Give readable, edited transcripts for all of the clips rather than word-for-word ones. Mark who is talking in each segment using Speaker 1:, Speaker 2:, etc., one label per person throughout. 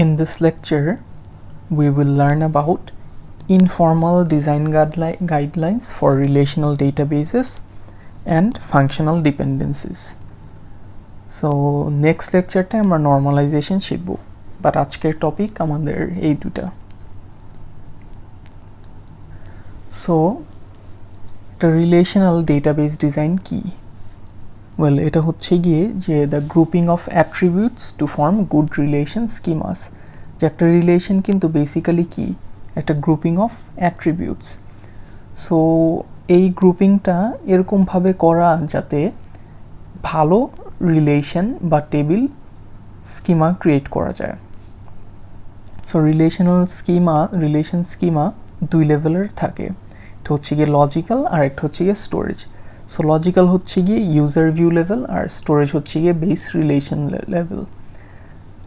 Speaker 1: In this lecture, we will learn about informal design guidelines for relational databases and functional dependencies. So next lecture টা আমরা normalization শিখব, but আজকের topic আমাদের এই দুটা। So the relational database design কি? Well, এটা হচ্ছে গিয়ে যে the grouping of attributes to form good relation schemas। যে একটা রিলেশন কিন্তু বেসিক্যালি কি একটা গ্রুপিং অফ অ্যাট্রিবিউটস। সো এই গ্রুপিংটা এরকমভাবে করা যাতে ভালো রিলেশন বা টেবিল স্কিমা ক্রিয়েট করা যায়। সো রিলেশন স্কিমা দুই লেভেলের থাকে। এটা হচ্ছে গিয়ে লজিক্যাল আর একটা হচ্ছে গিয়ে স্টোরেজ। সো লজিক্যাল হচ্ছে গিয়ে ইউজার ভিউ লেভেল আর স্টোরেজ হচ্ছে গিয়ে বেস রিলেশন লেভেল।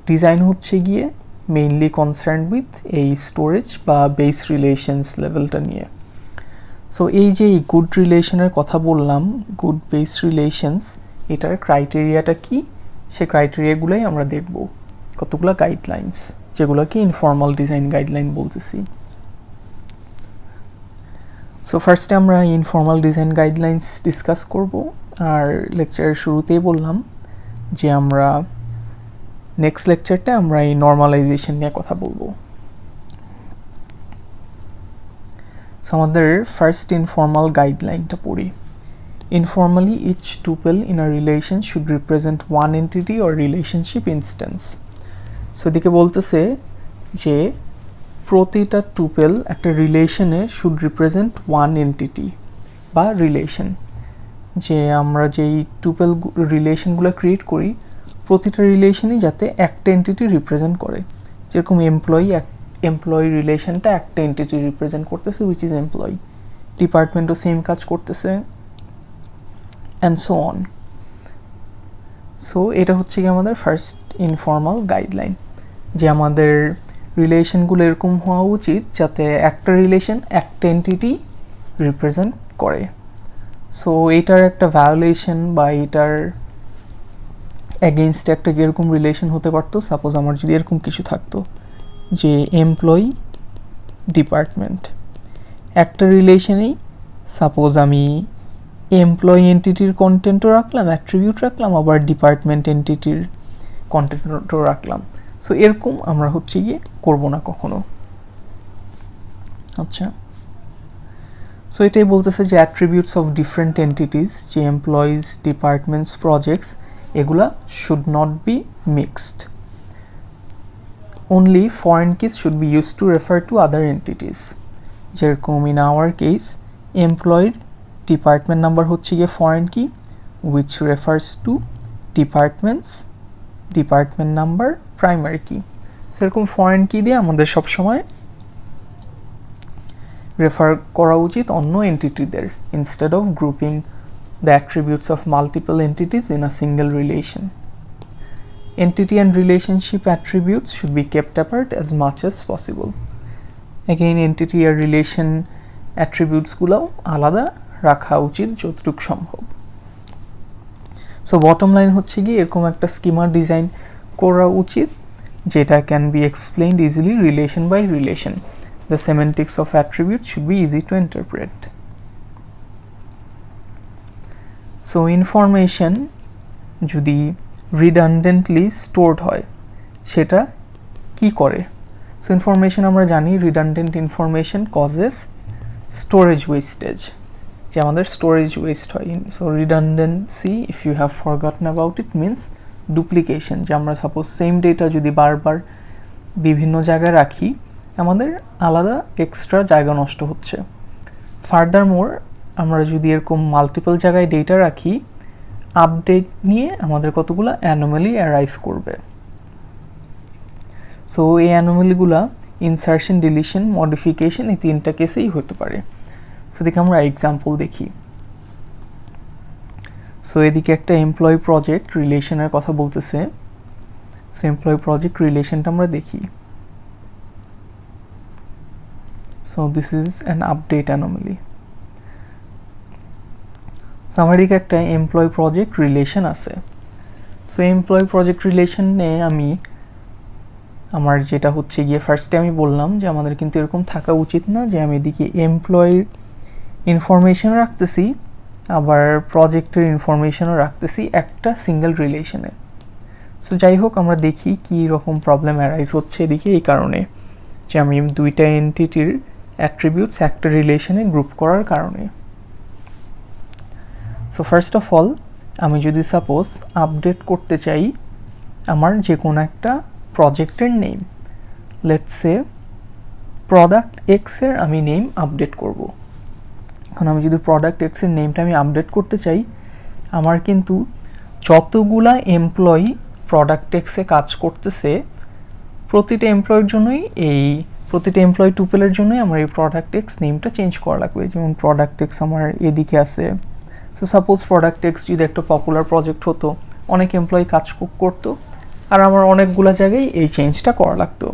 Speaker 1: ডিজাইন হচ্ছে গিয়ে মেইনলি কনসার্ন উইথ এই স্টোরেজ বা বেস রিলেশনস লেভেলটা নিয়ে। সো এই যে গুড রিলেশনের কথা বললাম, গুড বেস রিলেশনস, এটার ক্রাইটেরিয়াটা কি, সে ক্রাইটেরিয়াগুলোই আমরা দেখব। কতগুলো গাইডলাইন্স যেগুলোকে ইনফর্মাল ডিজাইন গাইডলাইন বলতেছি। সো ফার্স্টে আমরা ইনফর্মাল ডিজাইন গাইডলাইন্স ডিসকাস করব। আর লেকচারের শুরুতেই বললাম যে আমরা নেক্সট লেকচারটা আমরা এই নর্মালাইজেশন নিয়ে কথা বলবো। সো আমাদের ফার্স্ট ইনফর্মাল গাইডলাইনটা পড়ি। Informally, each tuple in a relation should represent one entity or relationship instance. So এদিকে বলতেছে যে প্রতিটা টুপেল একটা রিলেশনে শুড রিপ্রেজেন্ট ওয়ান এন্টিটি বা রিলেশন। যে আমরা যেই টুপেল রিলেশনগুলো ক্রিয়েট করি প্রতিটা রিলেশনই যাতে একটা এন্টিটি রিপ্রেজেন্ট করে। যেরকম এমপ্লয়ি রিলেশনটা একটা এন্টিটি রিপ্রেজেন্ট করতেছে, উইচ ইজ এমপ্লয়ি। ডিপার্টমেন্টও সেম কাজ করতেছে, অ্যান্ড সো অন। সো এটা হচ্ছে কি আমাদের ফার্স্ট ইনফর্মাল গাইডলাইন, যে আমাদের রিলেশনগুলো এরকম হওয়া উচিত যাতে একটা রিলেশন একটা এন্টিটি রিপ্রেজেন্ট করে। সো এটার একটা ভায়োলেশন বা এটার এগেইনস্ট একটা যেরকম রিলেশন হতে পারতো, সাপোজ আমার যদি এরকম কিছু থাকতো যে এমপ্লয়ি ডিপার্টমেন্ট, একটা রিলেশনেই সাপোজ আমি এমপ্লয়ি এন্টিটির কন্টেন্টও রাখলাম, অ্যাট্রিবিউট রাখলাম, আবার ডিপার্টমেন্ট এন্টিটির কন্টেন্টও রাখলাম। সো এরকম আমরা হচ্ছে গিয়ে করবো না কখনো। আচ্ছা, সো এটাই বলতেছে যে অ্যাট্রিবিউটস অফ ডিফারেন্ট এন্টিটিস, যে এমপ্লয়িজ, ডিপার্টমেন্টস, প্রজেক্টস, এগুলা should not be mixed. Only foreign keys should be used to refer to other entities. যেরকম in our case employed department number হচ্ছে গিয়ে ফরেন কি, which refers to departments department number primary কি। সেরকম foreign কি দিয়ে আমাদের সবসময় রেফার করা উচিত অন্য এন্টিটিদের, instead of grouping the attributes of multiple entities in a single relation. Entity and relationship attributes should be kept apart as much as possible. Again, entity R relation attributes গুলোও আলাদা রাখা উচিত যতটুকু সম্ভব। সো বটম লাইন হচ্ছে কি এরকম একটা স্কিমা ডিজাইন করা উচিত যেটা can be explained easily relation by relation. The semantics of attributes should be easy to interpret. So information যদি রিডান্ডেন্টলি স্টোরড হয় সেটা কি করে? সো ইনফরমেশন আমরা জানি redundant information causes storage wastage, যে আমাদের স্টোরেজ ওয়েস্ট হয়। So redundancy, if you have forgotten about it, means duplication. যে আমরা সাপোজ সেম ডেটা যদি বারবার বিভিন্ন জায়গায় রাখি আমাদের আলাদা এক্সট্রা জায়গা নষ্ট হচ্ছে। ফার্দার মোর আমরা যদি এরকম মাল্টিপল জায়গায় ডেটা রাখি, আপডেট নিয়ে আমাদের কতগুলো অ্যানোমালি অ্যারাইজ করবে। সো এই অ্যানোমালিগুলা ইনসারশন, ডিলিশন, মডিফিকেশন, এই তিনটা কেসেই হতে পারে। সো দেখে আমরা এক্সাম্পল দেখি। সো এদিকে একটা এমপ্লয়ি প্রজেক্ট রিলেশনের কথা বলতেছে। সো এমপ্লয়ি প্রজেক্ট রিলেশনটা আমরা দেখি। So this is an update anomaly. So আমার এদিকে একটা এমপ্লয়ি প্রজেক্ট রিলেশন আছে। সো এমপ্লয়ি প্রজেক্ট রিলেশনে আমি আমার যেটা হচ্ছে গিয়ে ফার্স্টে আমি বললাম যে আমাদের কিন্তু এরকম থাকা উচিত না যে আমি এদিকে এমপ্লয়ির ইনফরমেশন রাখতেছি আবার প্রজেক্টের ইনফরমেশনও রাখতেছি একটা সিঙ্গেল রিলেশনে। সো যাই হোক, আমরা দেখি কী রকম প্রবলেম অ্যারাইজ হচ্ছে এদিকে, এই কারণে যে আমি দুইটা এন্টিটির অ্যাট্রিবিউটস একটা রিলেশনে গ্রুপ করার কারণে। সো ফার্স্ট অফ অল, আমি যদি সাপোজ আপডেট করতে চাই আমার যে কোনো একটা প্রজেক্টের নেম, লেটস সে প্রোডাক্ট এক্সের আমি নেম আপডেট করব। এখন আমি যদি প্রোডাক্ট এক্সের নেমটা আমি আপডেট করতে চাই, আমার কিন্তু যতগুলা এমপ্লয়ি প্রোডাক্ট এক্সে কাজ করতেছে প্রতিটা এমপ্লয়ের জন্যই প্রতিটা এমপ্লয়ি টুপেলের জন্যই আমার এই প্রোডাক্ট এক্স নেমটা চেঞ্জ করা লাগবে। যেমন প্রোডাক্ট এক্স আমার এদিকে আছে। সো সাপোজ প্রোডাক্ট এক্স যদি একটা পপুলার প্রজেক্ট হতো, অনেক এমপ্লয়ি কাজ করতো, আর আমার অনেকগুলো জায়গায় এই চেঞ্জটা করা লাগতো।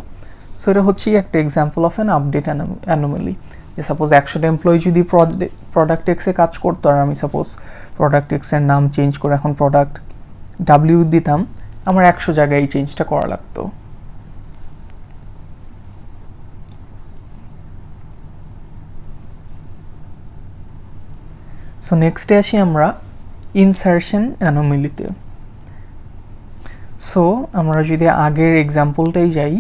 Speaker 1: সো এটা হচ্ছে একটা example of an update anomaly. যে সাপোজ 100টা এমপ্লয়ি যদি প্রোডাক্ট এক্সে কাজ করতো, আর আমি সাপোজ প্রোডাক্ট এক্সের নাম চেঞ্জ করে এখন প্রোডাক্ট ডাব্লিউ দিতাম, আমার 100 জায়গায় এই চেঞ্জটা করা লাগতো। সো নেক্সটে আসি আমরা ইনসারশন অ্যানোমালিতে। সো আমরা যদি আগের এক্সাম্পলটাই যাই,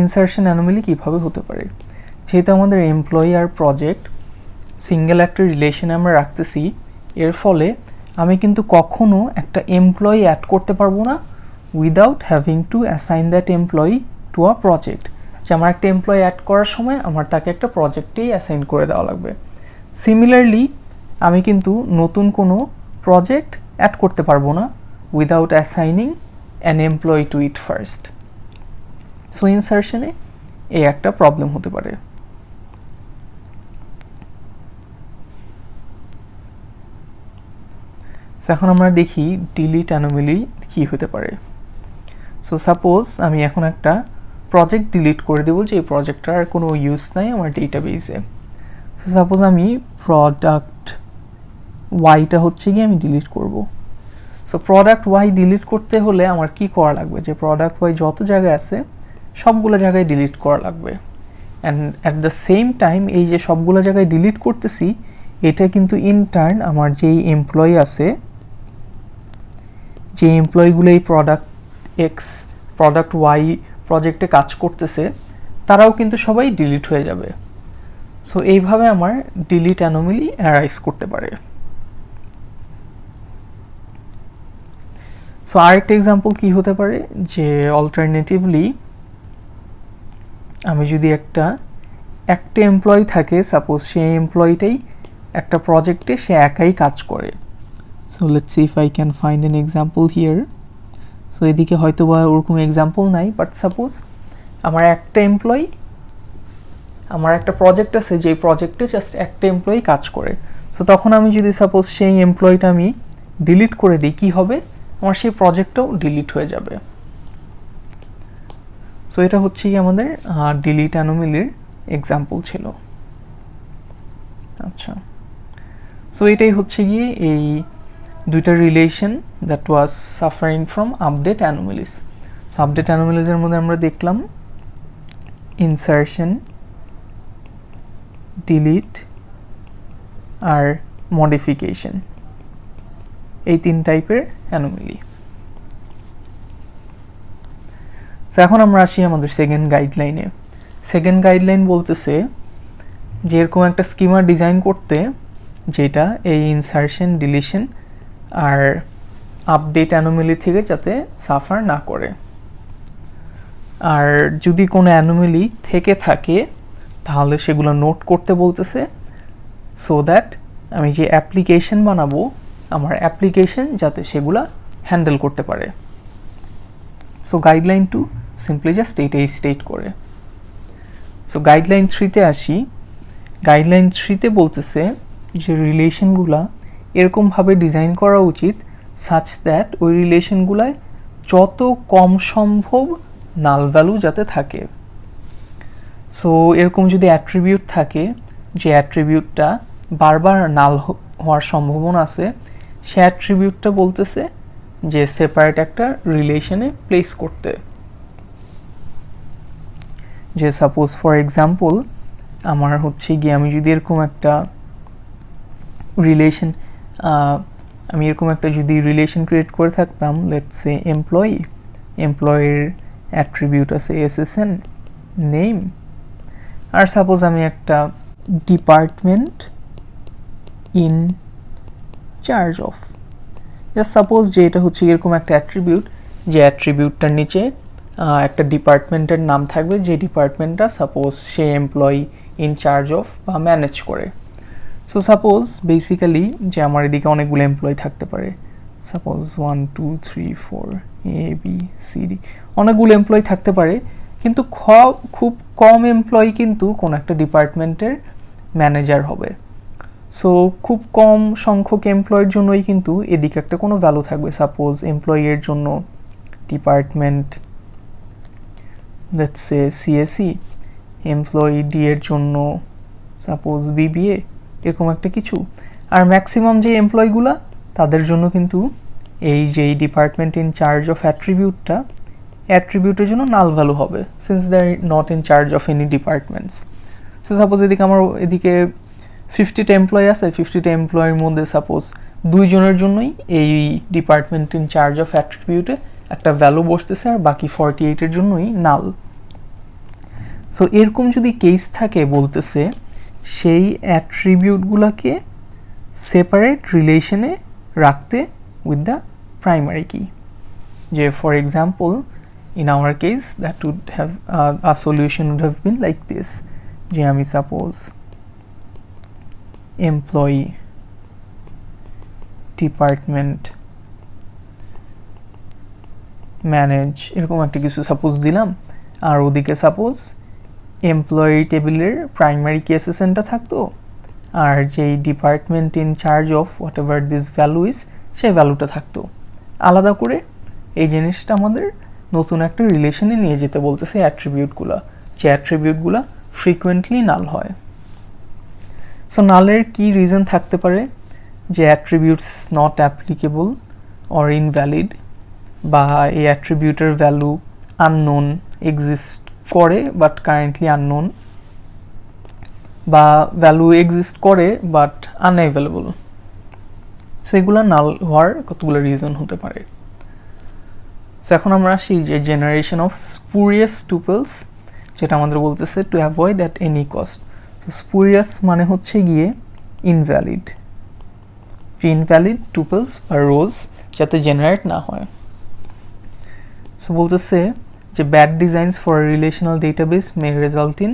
Speaker 1: ইনসারশন অ্যানোমালি কীভাবে হতে পারে। যেহেতু আমাদের এমপ্লয়ি আর প্রজেক্ট সিঙ্গেল একটা রিলেশনে আমরা রাখতেছি, এর ফলে আমি কিন্তু কখনো একটা এমপ্লয়ি অ্যাড করতে পারবো না without having to assign that employee to a project. যে আমার একটা এমপ্লয়ি অ্যাড করার সময় আমার তাকে একটা প্রজেক্টেই অ্যাসাইন করে দেওয়া লাগবে। সিমিলারলি আমি কিন্তু নতুন কোনো প্রজেক্ট অ্যাড করতে পারবো না without assigning an employee to it first. So ইনসারশনে এই একটা প্রবলেম হতে পারে। সো এখন আমরা দেখি ডিলিট অ্যানোমালি কী হতে পারে। সো সাপোজ আমি এখন একটা প্রজেক্ট ডিলিট করে দেবো, যে এই প্রজেক্টটার কোনো ইউজ নাই আমার ডেটাবেসে। সো সাপোজ আমি প্রোডাক্ট ওয়াইটা হচ্ছে গিয়ে আমি ডিলিট করব। সো প্রোডাক্ট ওয়াই ডিলিট করতে হলে আমার কি করা লাগবে, যে প্রোডাক্ট ওয়াই যত জায়গায় আছে সবগুলো জায়গায় ডিলিট করা লাগবে। And at the same time এই যে সবগুলো জায়গায় ডিলিট করতেছি, এটা কিন্তু ইনটার্ন আমার যেই এমপ্লয়ি আছে, যে এমপ্লয়িগুলো এই প্রোডাক্ট ওয়াই প্রজেক্টে কাজ করতেছে, তারাও কিন্তু সবাই ডিলিট হয়ে যাবে। সো এইভাবে আমার ডিলিট অ্যানোমালি অ্যারাইজ করতে পারে। সো আরেকটা এক্সাম্পল কি হতে পারে, যে অল্টারনেটিভলি আমি যদি একটা এমপ্লয়ি থাকে, সাপোজ সেই এমপ্লয়িটাই একটা প্রজেক্টে সে একাই কাজ করে। So let's see if I can find an example here. So এদিকে হয়তো বা ওরকম এক্সাম্পল নাই, বাট সাপোজ আমার একটা প্রজেক্ট আছে, যেই প্রজেক্টে জাস্ট একটা এমপ্লয়ি কাজ করে। সো তখন আমি যদি সাপোজ সেই এমপ্লয়িটা আমি ডিলিট করে দিই, কী হবে, আমার সেই প্রজেক্টটাও ডিলিট হয়ে যাবে। সো এটা হচ্ছে কি আমাদের ডিলিট অ্যানোমালির এক্সাম্পল ছিল। আচ্ছা, সো এটাই হচ্ছে গিয়ে এই দুইটা relation that was suffering from update anomalies. So update অ্যানোমালিসের মধ্যে আমরা দেখলাম ইনসারশন, ডিলিট আর মডিফিকেশন, এই 3 টাইপের অ্যানোমালি। সো এখন আমরা আসি আমাদের সেকেন্ড গাইডলাইনে। সেকেন্ড গাইডলাইন বলতেছে যে এরকম একটা স্কিমা ডিজাইন করতে, যেটা এই ইনসারশন, ডিলিশন আর আপডেট অ্যানোমালি থেকে যাতে সাফার না করে। আর যদি কোনো অ্যানোমালি থেকে থাকে তাহলে সেগুলো নোট করতে বলতেছে, সো দ্যাট আমি যে অ্যাপ্লিকেশন বানাবো, আমার অ্যাপ্লিকেশন যাতে সেগুলা হ্যান্ডেল করতে পারে। সো গাইডলাইন 2 সিম্পলি জাস্ট এইটাই স্টেট করে। সো গাইডলাইন 3তে আসি। গাইডলাইন 3তে বলতেছে যে রিলেশনগুলা এরকমভাবে ডিজাইন করা উচিত সাচ দ্যাট ওই রিলেশনগুলায় যত কম সম্ভব নাল ভ্যালু যাতে থাকে। সো এরকম যদি অ্যাট্রিবিউট থাকে, যে অ্যাট্রিবিউটটা বারবার নাল হওয়ার সম্ভাবনা আছে, সে অ্যাট্রিবিউটটা বলতেছে যে সেপারেট একটা রিলেশনে প্লেস করতে। যে সাপোজ ফর এক্সাম্পল আমার হচ্ছে গিয়ে আমি যদি এরকম একটা রিলেশন রিলেশন ক্রিয়েট করে থাকতাম, লেটস সে এমপ্লয়ির অ্যাট্রিবিউট আছে এসএসএন নেম, আর সাপোজ আমি একটা department in charge of, just suppose যে এটা হচ্ছে এরকম একটা অ্যাট্রিবিউট, যে অ্যাট্রিবিউটটার নিচে একটা ডিপার্টমেন্টের নাম থাকবে, যে ডিপার্টমেন্টটা সাপোজ সে এমপ্লয়ি ইন চার্জ অফ বা ম্যানেজ করে। সো সাপোজ বেসিক্যালি যে আমার এদিকে অনেকগুলো এমপ্লয়ি থাকতে পারে, সাপোজ 1 2 3 4 ABCD, অনেকগুলো এমপ্লয়ি থাকতে পারে, কিন্তু খুব কম এমপ্লয়ি কিন্তু কোনো একটা ডিপার্টমেন্টের ম্যানেজার হবে। সো খুব কম সংখ্যক এমপ্লয়ের জন্যই কিন্তু এদিকে একটা কোনো ভ্যালু থাকবে। সাপোজ এমপ্লয়ির জন্য department let's say CSE, employee D এর জন্য সাপোজ BBA, এরকম একটা কিছু। আর ম্যাক্সিমাম যে এমপ্লয়িগুলা তাদের জন্য কিন্তু এই যে ডিপার্টমেন্ট ইন চার্জ অফ অ্যাট্রিবিউটের জন্য নাল ভ্যালু হবে, since they are not in charge of any departments. So suppose এদিকে 50টা এমপ্লয়ি আছে, 50টা এমপ্লয়ির মধ্যে সাপোজ 2 জনের জন্যই এই ডিপার্টমেন্ট ইন চার্জ অফ অ্যাট্রিবিউটে একটা ভ্যালু বসতেছে, আর বাকি 48-এর জন্যই নাল। সো এরকম যদি কেস থাকে, বলতেছে সেই অ্যাট্রিবিউটগুলোকে সেপারেট রিলেশনে রাখতে উইথ দ্য প্রাইমারি কি। যে for example in our case that would have a solution would have been like this, যে আমি সাপোজ এমপ্লয়ি ডিপার্টমেন্ট ম্যানেজ এরকম একটা কিছু সাপোজ দিলাম, আর ওদিকে সাপোজ এমপ্লয়ি টেবিলের প্রাইমারি কি এসএসএনটা থাকতো, আর যেই department in charge of what ever this value is সেই ভ্যালুটা থাকতো আলাদা করে। এই জিনিসটা আমাদের নতুন একটা রিলেশনে নিয়ে যেতে বলতেছে অ্যাট্রিবিউটগুলা, যে অ্যাট্রিবিউটগুলা ফ্রিকুয়েন্টলি নাল হয়। সো নালের কি রিজন থাকতে পারে, যে attributes not applicable or invalid, বা এই অ্যাট্রিবিউটের ভ্যালু আননোন এক্সিস্ট করে বাট কারেন্টলি আননোন, বা ভ্যালু এক্সিস্ট করে বাট আনঅ্যাভেলেবল। সেগুলো নাল হওয়ার কতগুলো রিজন হতে পারে। সো এখন আমরা আসি যে জেনারেশন অফ স্পুরিয়াস টুপলস, যেটা আমাদের বলতেছে to avoid at any cost. So spurious মানে হচ্ছে গিয়ে ইনভ্যালিড, যে ইনভ্যালিড টুপলস বা রোজ যাতে জেনারেট না হয়। সো বলতেছে যে bad designs for relational database May result in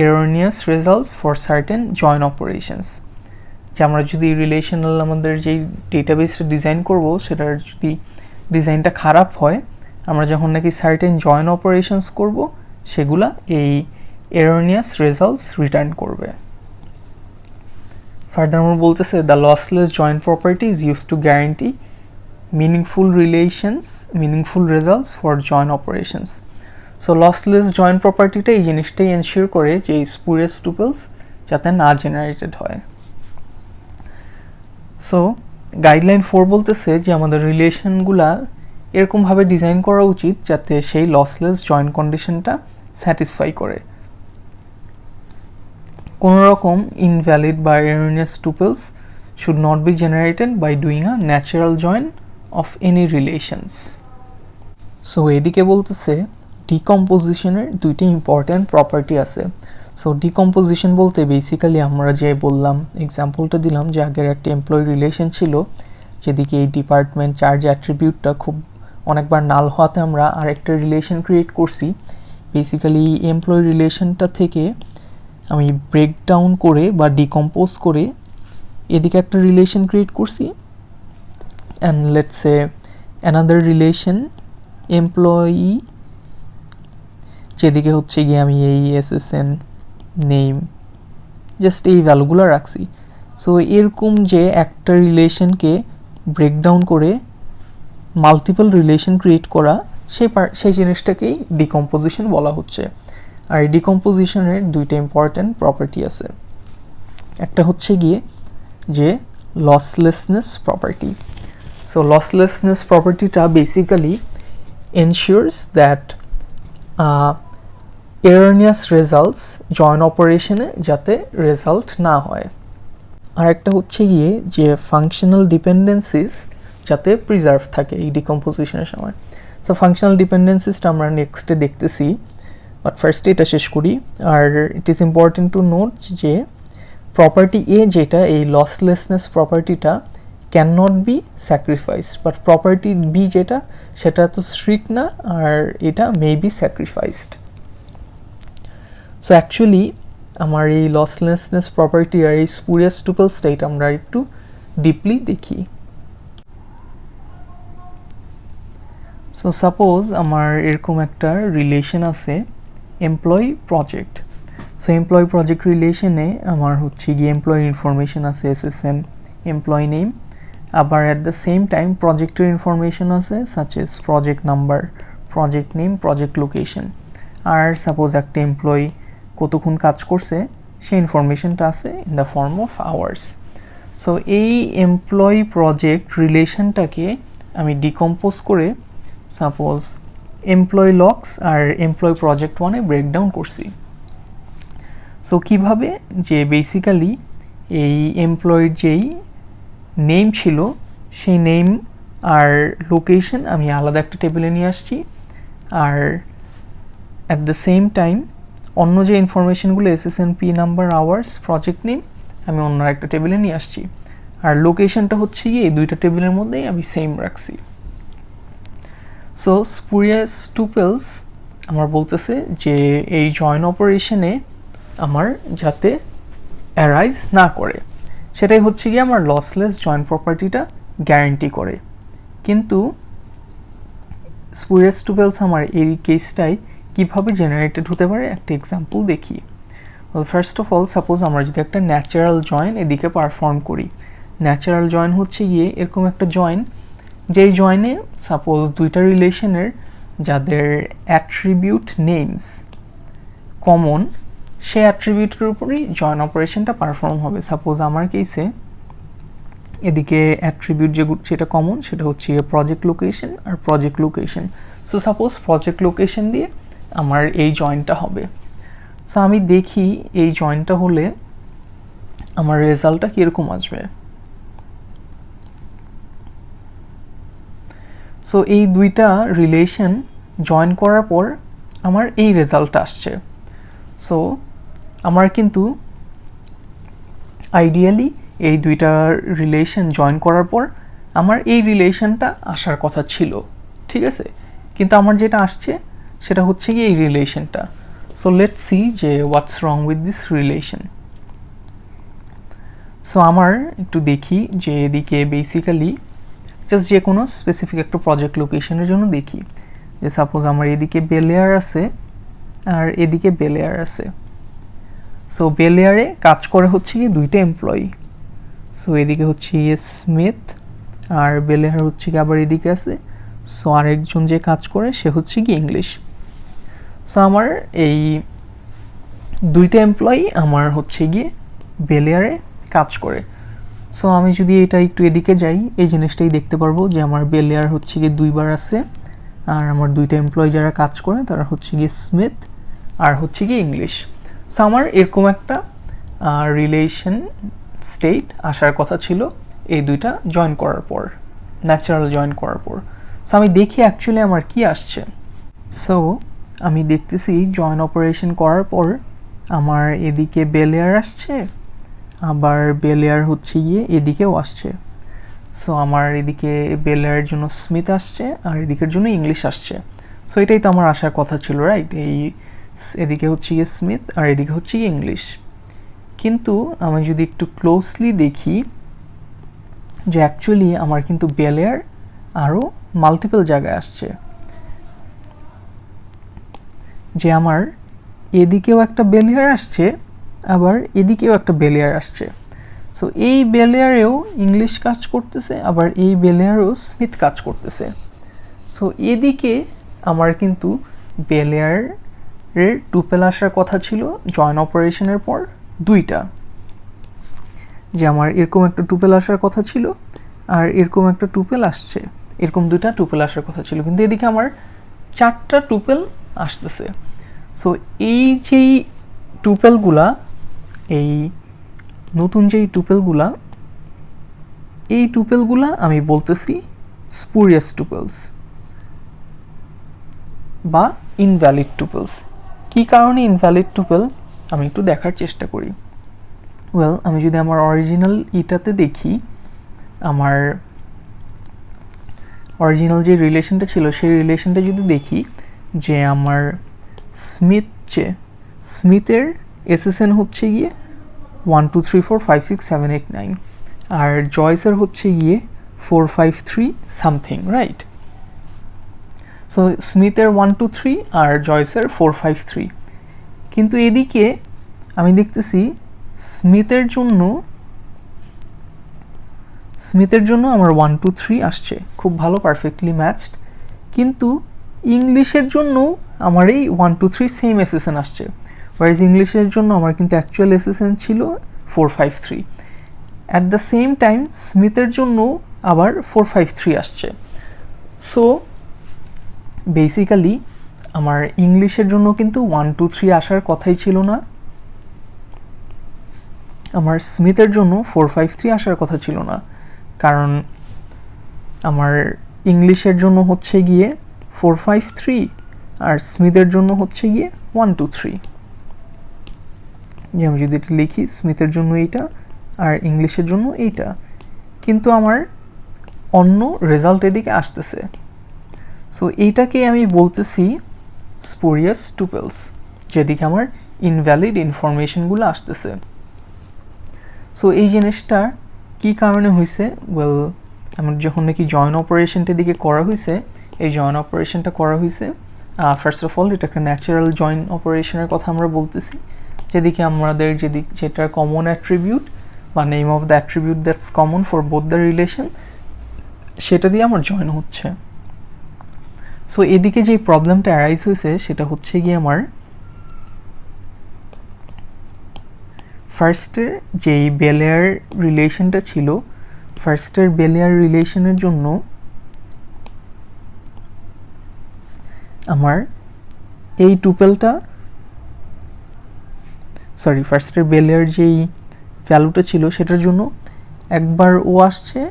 Speaker 1: erroneous results for certain join operations। যে আমরা যদি রিলেশনাল আমাদের যেই ডেটাবেসটা ডিজাইন করব সেটার যদি ডিজাইনটা খারাপ হয়, আমরা যখন নাকি সার্টেন জয়েন অপারেশনস করব সেগুলা এই erroneous results রিটার্ন করবে। ফার্দারমোর বলতেছে the lossless join property is use to guarantee meaningful results for join operations। So lossless join প্রপার্টিটা এই জিনিসটাই এনশিওর করে যে স্পুরিয়াস টুপলস যাতে না জেনারেটেড হয়। সো গাইডলাইন 4 বলতেছে যে আমাদের রিলেশনগুলা এরকমভাবে ডিজাইন করা উচিত যাতে সেই লসলেস জয়েন কন্ডিশনটা স্যাটিসফাই করে। কোনো রকম ইনভ্যালিড বা erroneous tuples should not be generated by doing a natural join of any relations। So এদিকে বলতেছে ডিকম্পোজিশনের দুইটা ইম্পর্ট্যান্ট প্রপার্টি আছে। সো ডিকম্পোজিশন বলতে বেসিক্যালি আমরা যে বললাম এক্সাম্পলটা দিলাম যে আগের একটা এমপ্লয়ি রিলেশন ছিল, যেদিকে এই ডিপার্টমেন্ট চার্জ অ্যাট্রিবিউটটা খুব অনেকবার নাল হওয়াতে আমরা আরেকটা রিলেশন ক্রিয়েট করছি। বেসিক্যালি এমপ্লয়ি রিলেশনটা থেকে আমি ব্রেকডাউন করে বা ডিকম্পোজ করে এদিকে একটা রিলেশন ক্রিয়েট করছি, and let's say another relation employee, যেদিকে হচ্ছে গিয়ে আমি এই এসএসএন নেম জাস্ট এই ভ্যালুগুলো রাখছি। সো এরকম যে একটা রিলেশনকে ব্রেকডাউন করে মাল্টিপল রিলেশন ক্রিয়েট করা, সেই জিনিসটাকেই ডিকম্পোজিশন বলা হচ্ছে। আর এই ডিকম্পোজিশনের দুইটা ইম্পর্ট্যান্ট প্রপার্টি আছে। একটা হচ্ছে গিয়ে যে লসলেসনেস প্রপার্টি। সো লসলেসনেস প্রপার্টিটা basically ensures that erroneous results join অপারেশনে যাতে রেজাল্ট না হয়। আর একটা হচ্ছে গিয়ে যে ফাংশনাল ডিপেন্ডেন্সিস যাতে প্রিজার্ভ থাকে এই ডিকম্পোজিশনের সময়। সো ফাংশনাল ডিপেন্ডেন্সিসটা আমরা নেক্সটে দেখতেছি, বাট ফার্স্টে এটা শেষ করি। আর it is important to note যে প্রপার্টি এ যেটা এই লসলেসনেস প্রপার্টিটা can not be sacrificed, but property B যেটা সেটা তো স্ট্রিক্ট না, আর এটা may be sacrificed. So actually আমার এই লসলেসনেস প্রপার্টি আর এই স্পুরিয়াস টুপল স্টেট আমরা একটু ডিপলি দেখি। সো সাপোজ আমার এরকম একটা রিলেশন আছে employee project. So employee project রিলেশনে আমার হচ্ছে গিয়ে এমপ্লয়ি ইনফরমেশন আছে এসএসএন, এমপ্লয়ি নেম, আবার অ্যাট দ্য সেম টাইম প্রজেক্টের ইনফরমেশন আছে such as project number, project name, project location. আর সাপোজ একটা এমপ্লয়ি কতক্ষণ কাজ করছে সেই ইনফরমেশনটা আছে in the form of hours. So এই এমপ্লয়ি প্রজেক্ট রিলেশনটাকে আমি ডিকম্পোজ করে সাপোজ এমপ্লয়ি লগস আর এমপ্লয়ি প্রজেক্ট ওয়ানে ব্রেকডাউন করছি। সো কীভাবে, যে বেসিক্যালি এই এমপ্লয়ির যেই নেম ছিল সেই নেম আর লোকেশন আমি আলাদা একটা টেবিলে নিয়ে আসছি, আর অ্যাট দ্য সেম টাইম অন্য যে ইনফরমেশনগুলো এসএসএনপি নাম্বার, আওয়ার্স, প্রজেক্ট নেম আমি অন্য একটা টেবিলে নিয়ে আসছি, আর লোকেশনটা হচ্ছে গিয়ে এই দুইটা টেবিলের মধ্যেই আমি সেম রাখছি। সো স্পুরিয়াস টুপেলস আমার বলতেছে যে এই জয়েন অপারেশনে আমার যাতে অ্যারাইজ না করে, সেটাই হচ্ছে গিয়ে আমার লসলেস জয়েন প্রপার্টিটা গ্যারান্টি করে। কিন্তু স্পুরিয়াস টুপেলস আমার এই কেসটাই কীভাবে জেনারেটেড হতে পারে একটা এক্সাম্পল দেখি। ফার্স্ট অফ অল সাপোজ আমরা যদি একটা ন্যাচারাল জয়েন এদিকে পারফর্ম করি। ন্যাচারাল জয়েন হচ্ছে গিয়ে এরকম একটা জয়েন যেই জয়েনে সাপোজ দুইটা রিলেশনের যাদের অ্যাট্রিবিউট নেমস কমন, সেই অ্যাট্রিবিউটের উপরই জয়েন অপারেশনটা পারফর্ম হবে। সাপোজ আমার কেসে এদিকে অ্যাট্রিবিউট যেটা কমন সেটা হচ্ছে প্রজেক্ট লোকেশন আর project location. So suppose project location দিয়ে আমার এই জয়েনটা হবে। সো আমি দেখি এই জয়েনটা হলে আমার রেজাল্টটা কীরকম আসবে। সো এই দুইটা রিলেশন জয়েন করার পর আমার এই রেজাল্টটা আসছে। সো আমার কিন্তু আইডিয়ালি এই দুইটা রিলেশন জয়েন করার পর আমার এই রিলেশনটা আসার কথা ছিল, ঠিক আছে, কিন্তু আমার যেটা আসছে সেটা হচ্ছে কি এই রিলেশনটা। সো লেটস সি যে what's wrong with this relation. So আমার একটু দেখি যে এদিকে বেসিক্যালি জাস্ট যে কোনো স্পেসিফিক একটা প্রজেক্ট লোকেশনের জন্য দেখি যে সাপোজ আমার এদিকে বেলেয়ার আছে আর এদিকে বেলেয়ার আছে। সো বেলেয়ারে কাজ করে হচ্ছে গিয়ে দুইটা এমপ্লয়ি। সো এদিকে হচ্ছে গিয়ে স্মিথ আর বেলেয়ার হচ্ছে গিয়ে আবার এদিকে আছে। সো আরেকজন যে কাজ করে সে হচ্ছে গিয়ে ইংলিশ। সো আমার এই দুইটা এমপ্লয়ি আমার হচ্ছে গিয়ে বেলেয়ারে কাজ করে। সো আমি যদি এটা একটু এদিকে যাই এই জিনিসটাই দেখতে পারবো যে আমার বেলেয়ার হচ্ছে গিয়ে দুইবার আছে, আর আমার দুইটা এমপ্লয়ি যারা কাজ করে তারা হচ্ছে গিয়ে স্মিথ আর হচ্ছে গিয়ে ইংলিশ। সো আমার এরকম একটা রিলেশন স্টেট আসার কথা ছিল এই দুইটা জয়েন করার পর, ন্যাচারাল জয়েন করার পর। সো আমি দেখি অ্যাকচুয়ালি আমার কি আসছে। সো আমি দেখতেছি জয়েন অপারেশন করার পর আমার এদিকে বেলেয়ার আসছে, আবার বেলেয়ার হচ্ছে গিয়ে এদিকেও আসছে। সো আমার এদিকে বেলেয়ারের জন্য স্মিথ আসছে আর এদিকের জন্য ইংলিশ আসছে। সো এটাই তো আমার আসার কথা ছিল, রাইট? এদিকে হচ্ছে গিয়ে স্মিথ আর এদিকে হচ্ছে গিয়ে ইংলিশ। কিন্তু আমি যদি একটু ক্লোজলি দেখি যে অ্যাকচুয়ালি আমার কিন্তু বেলেয়ার আরও মাল্টিপল জায়গায় আসছে, যে আমার এদিকেও একটা বেলেয়ার আসছে আবার এদিকেও একটা বেলেয়ার আসছে। সো এই বেলেয়ারেও ইংলিশ কাজ করতেছে আবার এই বেলেয়ারেও স্মিথ কাজ করতেছে। সো এদিকে আমার কিন্তু বেলেয়ারের টুপেল আসার কথা ছিল জয়েন অপারেশনের পর দুইটা, যে আমার এরকম একটা টুপেল আসার কথা ছিল আর এরকম একটা টুপেল আসছে, এরকম দুইটা টুপেল আসার কথা ছিল, কিন্তু এদিকে আমার চারটা টুপেল আসতেছে। সো এই যেই টুপেলগুলা, এই নতুন যেই টুপেলগুলা, এই টুপেলগুলা আমি বলতেছি স্পুরিয়াস টুপেলস বা ইনভ্যালিড টুপেলস। কী কারণে ইনভ্যালিড টুপেল আমি একটু দেখার চেষ্টা করি। ওয়েল, আমি যদি আমার অরিজিনাল ইটাতে দেখি, আমার অরিজিনাল যে রিলেশনটা ছিল সেই রিলেশনটা যদি দেখি, যে আমার স্মিথের এসএসএন হচ্ছে গিয়ে 1 2 3 4 5 6 7 8 9, আর জয়েসের হচ্ছে গিয়ে 4 5 3 সামথিং, রাইট? সো স্মিথের 1 2 3 আর জয়েসের 4 5 3, কিন্তু এদিকে আমি দেখতেছি স্মিথের জন্য আমার 1 2 3 আসছে, খুব ভালো, পারফেক্টলি ম্যাচড। কিন্তু ইংলিশের জন্য আমার এই 1 2 3 সেম এসএসএন আসছে, ওয়াইজ ইংলিশের জন্য আমার কিন্তু অ্যাকচুয়াল এসএসএন ছিল 4 5 3। অ্যাট দ্য সেম টাইম স্মিথের জন্য আবার 4 5 3 আসছে। সো বেসিক্যালি আমার ইংলিশের জন্য কিন্তু 1 2 3 আসার কথাই ছিল না, আমার স্মিথের জন্য 4 5 3 আসার কথা ছিল না, কারণ আমার ইংলিশের জন্য হচ্ছে গিয়ে 4 5 3 আর স্মিথের জন্য হচ্ছে গিয়ে 1 2 3। যে আমি যদি এটা লিখি, স্মিথের জন্য এইটা আর ইংলিশের জন্য এইটা, কিন্তু আমার অন্য রেজাল্ট এদিকে আসতেছে। সো এইটাকে আমি বলতেছি স্পুরিয়াস টুপেলস, যেদিকে আমার ইনভ্যালিড ইনফরমেশনগুলো আসতেছে। সো এই জিনিসটা কী কারণে হয়েছে? ওয়েল, আমার যখন নাকি জয়েন অপারেশনটার দিকে করা হয়েছে, এই জয়েন অপারেশনটা করা হয়েছে, ফার্স্ট অফ অল এটা একটা ন্যাচারাল জয়েন অপারেশনের কথা আমরা বলতেছি, যেদিকে আমাদের যেটা কমন অ্যাট্রিবিউট বা name of the attribute that's common for both the relation, সেটা দিয়ে আমার জয়েন হচ্ছে। সো এদিকে যে প্রবলেমটা অ্যারাইজ হয়েছে সেটা হচ্ছে গিয়ে আমার ফার্স্টের যেই বেলেয়ার রিলেশনটা ছিল, ফার্স্টের বেলেয়ার রিলেশনের জন্য আমার এই টুপেলটা, ফার্স্টের বেলেয়ার যেই ভ্যালুটা ছিল সেটার জন্য একবার ও আসছে,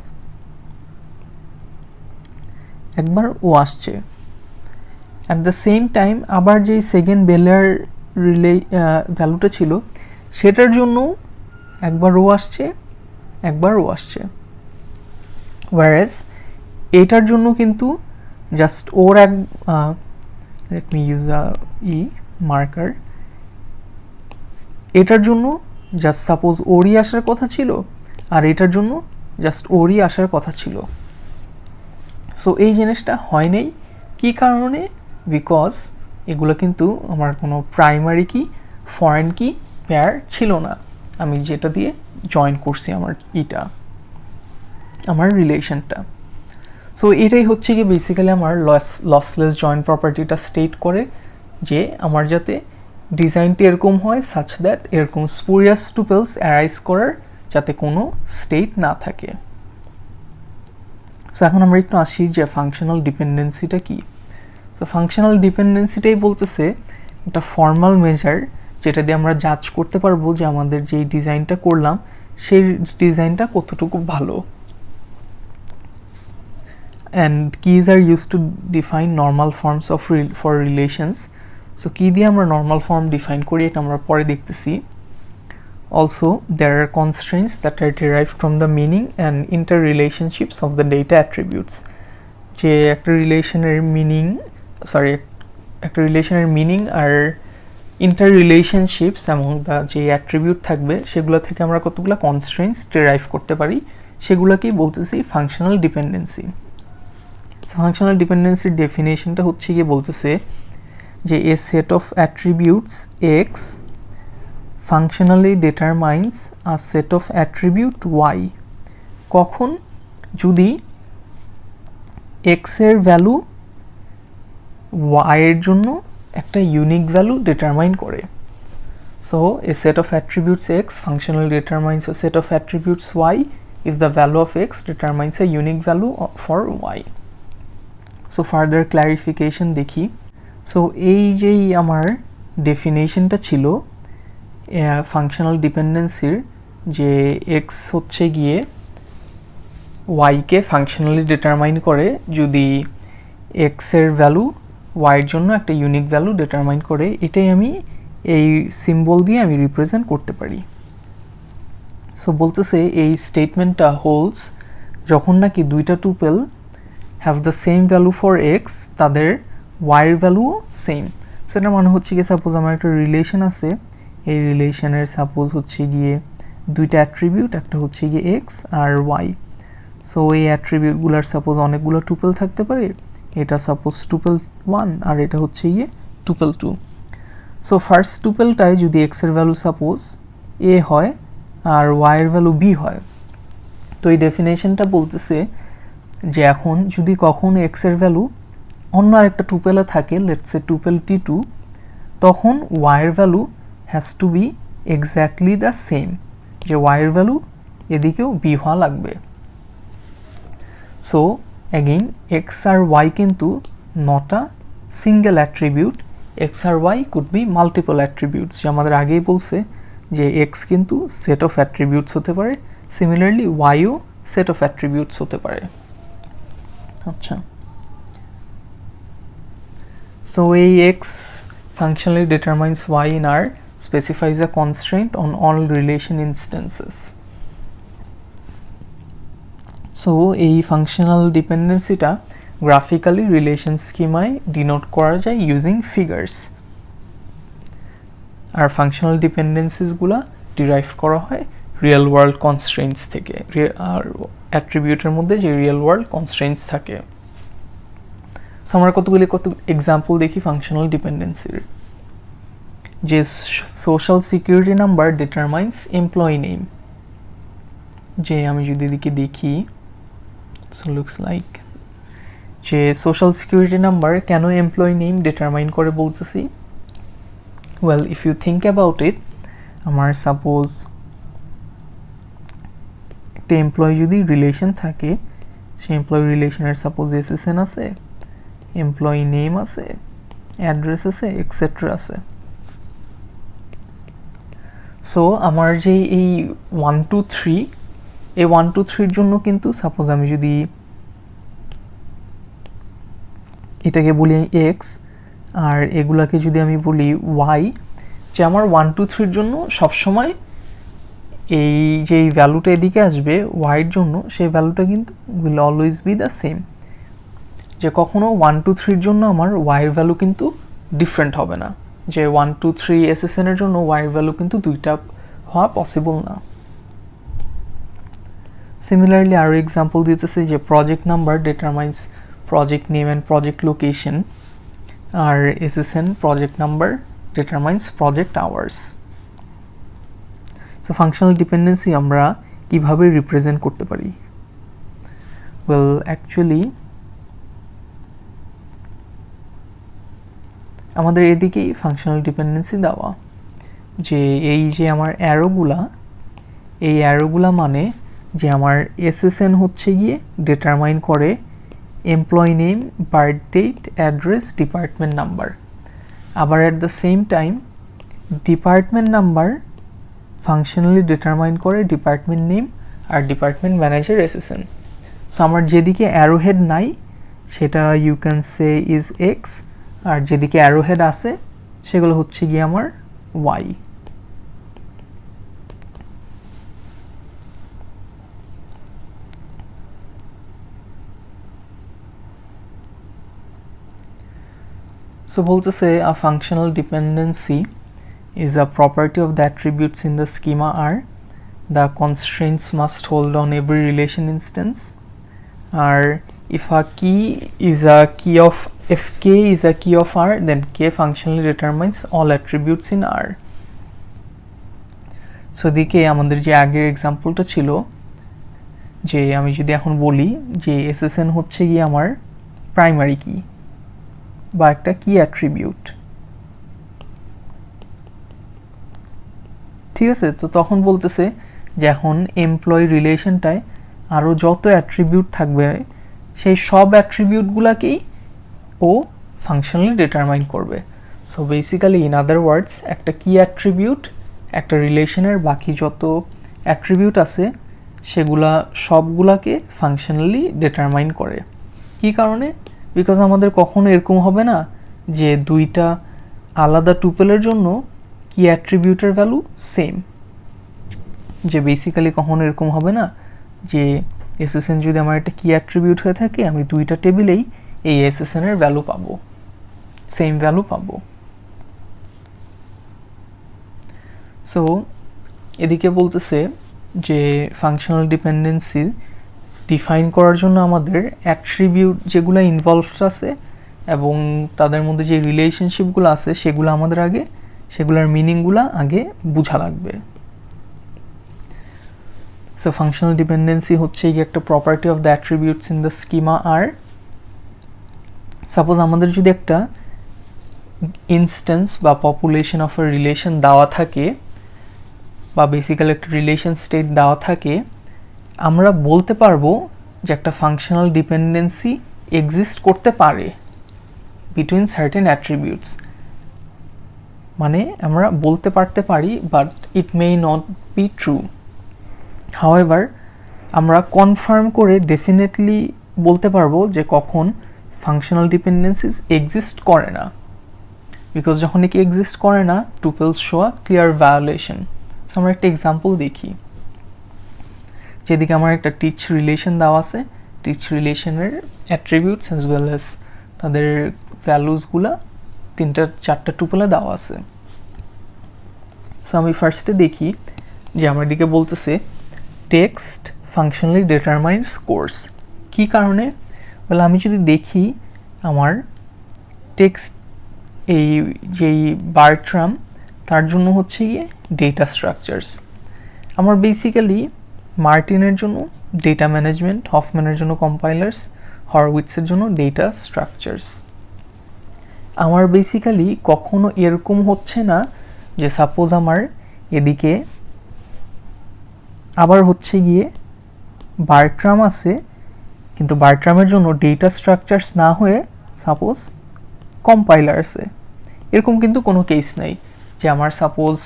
Speaker 1: অ্যাট দ্য সেম টাইম আবার যেই সেকেন্ড বেলেয়ার ভ্যালুটা ছিল সেটার জন্য একবার ও আসছে, ওয়ারেজ এটার জন্য কিন্তু জাস্ট ওর লেট মি ইউজ মার্কার, এটার জন্য জাস্ট সাপোজ ওরই আসার কথা ছিল আর এটার জন্য জাস্ট ওরই আসার কথা ছিল। সো এই জিনিসটা হয় নাই, কী কারণে? বিকজ এগুলো কিন্তু আমার কোনো প্রাইমারি কি ফরেন কি পেয়ার ছিল না, আমি যেটা দিয়ে জয়েন করছি আমার রিলেশনটা। সো এটাই হচ্ছে কি বেসিক্যালি আমার লসলেস জয়েন প্রপার্টিটা স্টেট করে, যে আমার যাতে ডিজাইনটি এরকম হয় সাচ দ্যাট এরকম স্পুরিয়াস টুপেলস অ্যারাইজ করার যাতে কোনো স্টেট না থাকে। সো এখন আমরা একটু আসি যে ফাংশনাল ডিপেন্ডেন্সিটা কি। তো ফাংশনাল ডিপেন্ডেন্সিটাই বলতেছে একটা ফর্মাল মেজার যেটা দিয়ে আমরা জাজ করতে পারবো যে আমাদের যেই ডিজাইনটা করলাম সেই ডিজাইনটা কতটুকু ভালো। And keys are use to define normal forms of for relations. So কী দিয়ে আমরা নর্মাল ফর্ম ডিফাইন করি এটা আমরা পরে দেখতেছি। Also, there are constraints that are derived from the meaning and interrelationships of the data attributes. যে একটা রিলেশনের মিনিং আর ইন্টাররিলেশনশিপস এবং যে অ্যাট্রিবিউট থাকবে সেগুলো থেকে আমরা কতগুলো কনস্ট্রেন্টস ডেরাইভ করতে পারি, সেগুলোকেই বলতেছি ফাংশনাল ডিপেন্ডেন্সি। ফাংশনাল ডিপেন্ডেন্সির ডেফিনেশনটা হচ্ছে গিয়ে বলতেছে যে a set of attributes X functionally determines a set of attribute y কখন যদি x এর ভ্যালু y এর জন্য একটা ইউনিক ভ্যালু ডিটারমাইন করে। So a set of attributes x functionally determines a set of attributes y if the value of x determines a unique value for y. So further clarification দেখি। So এই যেই আমার ডেফিনেশনটা ছিল functional ডিপেন্ডেন্সির যে x হচ্ছে গিয়ে ওয়াইকে ফাংশনালি ডিটারমাইন করে যদি এক্সের ভ্যালু ওয়াইয়ের জন্য একটা ইউনিক ভ্যালু ডিটারমাইন করে, এটাই আমি এই সিম্বল দিয়ে আমি রিপ্রেজেন্ট করতে পারি। সো বলতেছে এই স্টেটমেন্টটা হোলস যখন নাকি দুইটা tuple have the same value for X, তাদের ওয়াইয়ের ভ্যালুও সেম। সো এটার মানে হচ্ছে গিয়ে সাপোজ আমার একটা রিলেশন আছে, এই রিলেশনের সাপোজ হচ্ছে গিয়ে দুইটা অ্যাট্রিবিউট, একটা হচ্ছে গিয়ে এক্স আর ওয়াই। সো এই অ্যাট্রিবিউটগুলোর সাপোজ অনেকগুলো টুপেল থাকতে পারে, এটা সাপোজ টুপেল 1 আর এটা হচ্ছে গিয়ে টুপেল 2। সো ফার্স্ট টুপেলটায় যদি এক্সের ভ্যালু সাপোজ এ হয় আর ওয়াইয়ের ভ্যালু বি হয়, তো এই ডেফিনেশনটা বলতেছে যে এখন যদি কখনো এক্সের ভ্যালু অন্য আরেকটা টুপেলে থাকে, লেটস সে টুপেল T2, তখন ওয়াইয়ের value has to be exactly the same, যে ওয়াইয়ের ভ্যালু এদিকেও বি হওয়া লাগবে। সো অ্যাগেইন এক্স আর ওয়াই কিন্তু not a single attribute, X আর Y could be multiple attributes, যে আমাদের আগেই বলছে যে এক্স কিন্তু সেট অফ অ্যাট্রিবিউটস হতে পারে, similarly YO set of attributes হতে পারে। আচ্ছা, সো এই x functionally determines y in R, specifies a constraint on all relation instances. So এই functional dependency টা graphically relation schemaয় denote করা যায় using figures। আর functional dependencies গুলা derive করা হয় real world constraints থেকে, আর attribute-এর মধ্যে যে real world constraints থাকে। সো আমরা কত এক্সাম্পল দেখি ফাংশনাল ডিপেন্ডেন্সির। যে social security number determines employee name, যে আমি যদি এদিকে দেখি, সো লুকস লাইক যে সোশ্যাল সিকিউরিটি নাম্বার কেন এমপ্লয়ি নেম ডিটারমাইন করে বলতেছি। Well if you think about it, আমার সাপোজ একটা এমপ্লয়ি যদি রিলেশন থাকে, সেই এমপ্লয়ি রিলেশনের সাপোজ এসএসএন আছে, এমপ্লয়ি নেম আছে, অ্যাড্রেস আছে, এক্সেট্রা আছে। সো আমার যে এই 1 2 3, এই 1 2 3 জন্য কিন্তু সাপোজ আমি যদি এটাকে বলি এক্স আর এগুলাকে যদি আমি বলি ওয়াই, যে আমার 1 2 3 জন্য সবসময় এই যে ভ্যালুটা এদিকে আসবে ওয়াইয়ের জন্য, সেই ভ্যালুটা কিন্তু will always be the same, যে কখনো 1 2 3 জন্য আমার ওয়াইয়ের ভ্যালু কিন্তু ডিফারেন্ট হবে না, যে 1 2 3 এসএসএন এর জন্য ওয়াইয়ের ভ্যালু কিন্তু দুইটা হওয়া পসিবল না। সিমিলারলি আরও এক্সাম্পল দিতেছে যে project number determines project name and project location, আর SSN project number determines project hours. So functional dependency আমরা কিভাবে রিপ্রেজেন্ট করতে পারি? ওয়েল অ্যাকচুয়ালি আমাদের এদিকেই ফাংশনাল ডিপেন্ডেন্সি দেওয়া, যে এই যে আমার অ্যারোগুলা, এই অ্যারোগুলা মানে যে আমার এসএসএন হচ্ছে গিয়ে ডিটারমাইন করে employee name, birth date, address, department number. আবার at the same time department number functionally determine করে ডিপার্টমেন্ট নেম আর ডিপার্টমেন্ট ম্যানেজার এসএসএন। সো আমার যেদিকে অ্যারোহেড নাই সেটা you can say is X, আর যেদিকে অ্যারোহেড আছে সেগুলো হচ্ছে গিয়ে আমার ওয়াই। So বলতেছে a functional dependency is a property of the attributes in the schema R. The constraints must hold on every relation instance. Or if a key is a key of, if k is a key of R, then k functionally determines all attributes in R. So দিকে আমাদের যে আগের এক্সাম্পলটা ছিল, যে আমি যদি এখন বলি যে এসএসএন হচ্ছে গিয়ে আমার প্রাইমারি কি বা একটা কি অ্যাট্রিবিউট, ঠিক আছে? তো তখন বলতেছে যে এখন এমপ্লয়ি রিলেশনটায় আরও যত অ্যাট্রিবিউট থাকবে সেই সব অ্যাট্রিবিউটগুলোকেই ও ফাংশনালি ডিটারমাইন করবে। সো বেসিক্যালি ইন আদার ওয়ার্ডস একটা কি অ্যাট্রিবিউট একটা রিলেশনের বাকি যত অ্যাট্রিবিউট আছে সেগুলা সবগুলাকে ফাংশনালি ডিটারমাইন করে। কি কারণে? বিকজ আমাদের কখনো এরকম হবে না যে দুইটা আলাদা টুপেলের জন্য কি অ্যাট্রিবিউটের ভ্যালু সেম, যে বেসিক্যালি কখনো এরকম হবে না যে এসএসএন যদি আমার একটা কি অ্যাট্রিবিউট হয়ে থাকে আমি দুইটা টেবিলেই এই এসএসএন এর ভ্যালু পাবো, সেম ভ্যালু পাবো। সো এদিকে বলতেছে যে ফাংশনাল ডিপেন্ডেন্সি ডিফাইন করার জন্য আমাদের অ্যাট্রিবিউট যেগুলো ইনভলভড আছে এবং তাদের মধ্যে যে রিলেশনশিপগুলো আছে সেগুলোর মিনিংগুলো আগে বোঝা লাগবে। সো ফাংশনাল ডিপেন্ডেন্সি হচ্ছে কি একটা property of the attributes in the schema আর সাপোজ আমাদের যদি একটা ইনস্ট্যান্স বা পপুলেশন অফ এ রিলেশন দেওয়া থাকে বা বেসিক্যালি একটা রিলেশন স্টেট দেওয়া থাকে, আমরা বলতে পারবো যে একটা ফাংশনাল ডিপেন্ডেন্সি এক্সিস্ট করতে পারে বিটুইন সার্টেন অ্যাট্রিবিউটস। মানে আমরা বলতে পারতে পারি, but it may not be true. However আমরা কনফার্ম করে ডেফিনেটলি বলতে পারবো যে কখন ফাংশনাল ডিপেন্ডেন্সিস এক্সিস্ট করে না, বিকজ যখন কি এক্সিস্ট করে না টুপেলস শো আ ক্লিয়ার ভায়োলেশন। সো আমরা একটা এক্সাম্পল দেখি, যেদিকে আমার একটা টিচ রিলেশন দেওয়া আছে, টিচ রিলেশনের অ্যাট্রিবিউটস অ্যাজ ওয়েল অ্যাজ তাদের ভ্যালুসগুলা 3-4টা টুপলে দেওয়া আছে। সো আমি ফার্স্টে দেখি যে আমার দিকে বলতেছে টেক্সট ফাংশনালি ডিটারমাইন্স কোর্স। কি কারণে? বলে আমি যদি দেখি আমার টেক্সট এই যেই বার্ট্রাম তার জন্য হচ্ছে গিয়ে ডেটা স্ট্রাকচারস, আমার বেসিক্যালি মার্টিনের জন্য ডেটা ম্যানেজমেন্ট, হফম্যানের জন্য কম্পাইলার্স, হরউইটসের জন্য ডেটা স্ট্রাকচারস। আমার বেসিক্যালি কখনো এরকম হচ্ছে না যে সাপোজ আমার এদিকে আবার হচ্ছে গিয়ে বার্ট্রাম আছে কিন্তু বার্ট্রামের জন্য ডেটা স্ট্রাকচারস না হয়ে সাপোজ কম্পাইলার আছে, এরকম কিন্তু কোনো কেস নাই যে আমার সাপোজ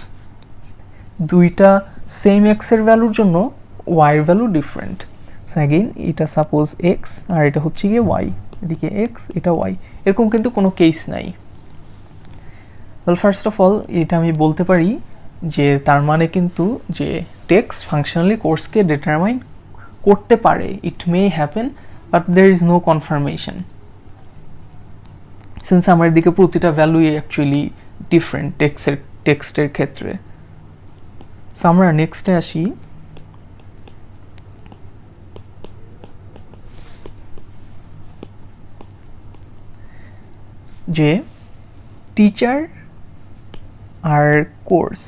Speaker 1: দুইটা সেম এক্সের ভ্যালুর জন্য ওয়াইয়ের ভ্যালু ডিফারেন্ট। সো অ্যাগেইন এটা সাপোজ এক্স আর এটা হচ্ছে গিয়ে ওয়াই, এদিকে এক্স এটা ওয়াই, এরকম কিন্তু কোনো কেস নাই। ওয়েল ফার্স্ট অফ অল এটা আমি বলতে পারি যে তার মানে কিন্তু যে টেক্সট ফাংশনালি কোর্সকে ডিটারমাইন করতে পারে, it may happen but there is no confirmation, since আমার দিকে প্রতিটা ভ্যালুই অ্যাকচুয়ালি ডিফারেন্ট টেক্সটের ক্ষেত্রে। সো আমরা নেক্সটে আসি, যে টিচার আর কোর্স